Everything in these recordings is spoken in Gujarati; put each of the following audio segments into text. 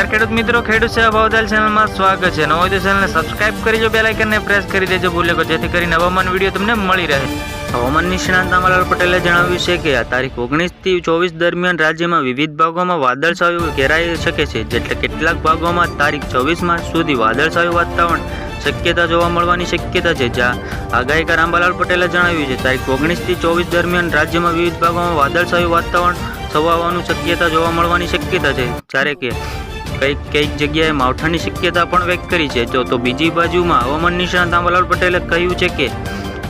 નમસ્કાર ખેડૂત મિત્રો, ખેડૂત સેવા ભાવતાલ ચેનલમાં સ્વાગત છે। નવો હોય તો ચેનલને સબસ્ક્રાઇબ કરી જો, બેલ આઇકનને પ્રેસ કરી દેજો ભૂલ્યો, જેથી કરીને હવામાન વિડીયો તમને મળી રહે। હવામાન નિષ્ણાત અંબાલાલ પટેલે જણાવ્યું છે કે આ તારીખ 19 થી 24 દરમિયાન રાજ્યમાં વિવિધ ભાગોમાં વાદળછાયું ઘેરાઈ શકે છે, એટલે કેટલાક ભાગોમાં તારીખ 24 માર્ચ સુધી વાદળછાયું વાતાવરણ શક્યતા જોવા મળવાની શક્યતા છે। જ્યાં આગાહીકાર અંબાલાલ પટેલે જણાવ્યું છે તારીખ 19 થી 24 દરમિયાન રાજ્યમાં વિવિધ ભાગોમાં વાદળછાયું વાતાવરણ છવાવાની શક્યતા જોવા મળવાની શક્યતા છે, જ્યારે કે કઈક જગ્યાએ માવઠાની શક્યતા પણ વ્યક્ત કરી છે। તો બીજી બાજુમાં હવામાન નિષ્ણાત અંબાલાલ પટેલે કહ્યું છે કે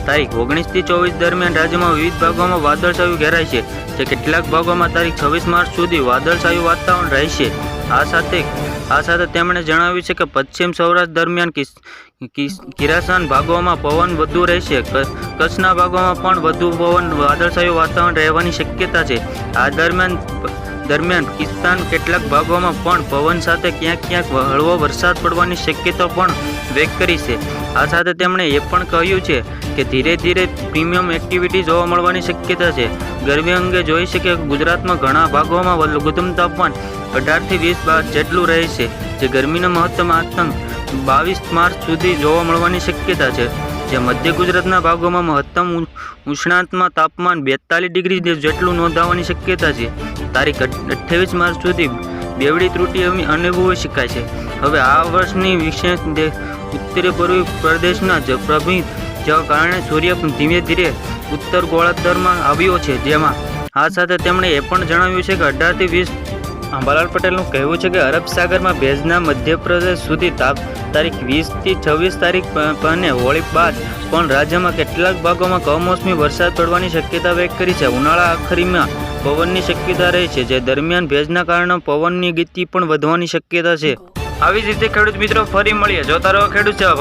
તારીખ 19 થી 24 દરમિયાન રાજ્યમાં વિવિધ ભાગોમાં વાદળછાયું ઘેરાય છે, જે કેટલાક ભાગોમાં તારીખ 26 માર્ચ સુધી વાદળછાયું વાતાવરણ રહેશે। આ સાથે તેમણે જણાવ્યું છે કે પશ્ચિમ સૌરાષ્ટ્ર દરમિયાન કિરાસાન ભાગોમાં પવન વધુ રહેશે, કચ્છના ભાગોમાં પણ વધુ પવન વાદળછાયું વાતાવરણ રહેવાની શક્યતા છે। આ દરમિયાન કિસ્તાન કેટલાક ભાગોમાં પણ પવન સાથે ક્યાંક હળવો વરસાદ પડવાની શક્યતા પણ વ્યક્ત કરી છે। આ સાથે તેમણે એ પણ કહ્યું છે કે ધીરે ધીરે પ્રીમિયમ એક્ટિવિટી જોવા મળવાની શક્યતા છે। ગરમી અંગે જોઈ છે કે ગુજરાતમાં ઘણા ભાગોમાં લઘુત્તમ તાપમાન 18 થી 20 જેટલું રહેશે, જે ગરમીનો મહત્તમ આતંક 22 માર્ચ સુધી જોવા મળવાની શક્યતા છે। જે મધ્ય ગુજરાતના ભાગોમાં મહત્તમ ઉષ્ણાંતમાં તાપમાન 42 ડિગ્રી જેટલું નોંધાવાની શક્યતા છે। તારીખ 28 માર્ચ સુધી બેવડી ત્રુટિ અનુભવી શકાય છે। હવે આ વર્ષની વિશેષ ઉત્તર પૂર્વી પ્રદેશના જેના કારણે સૂર્ય ધીમે ધીરે ઉત્તર ગોળાર્ધમાં આવ્યો છે। જેમાં આ સાથે તેમણે એ પણ જણાવ્યું છે કે 18 થી 20 અંબાલાલ પટેલનું કહેવું છે કે અરબ સાગરમાં ભેજના મધ્યપ્રદેશ સુધી તારીખ 20 થી 26 તારીખ અને હોળી બાદ પણ રાજ્યમાં કેટલાક ભાગોમાં કમોસમી વરસાદ પડવાની શક્યતા વ્યક્ત કરી છે। ઉનાળા આખરીમાં પવનની શક્યતા રહે છે, જે દરમિયાન ભેજના કારણે પવનની ગતિ પણ વધવાની શક્યતા છે। આવી જ રીતે ખેડૂત મિત્રો ફરી મળીએ, જોતા રહો ખેડૂત સેવા।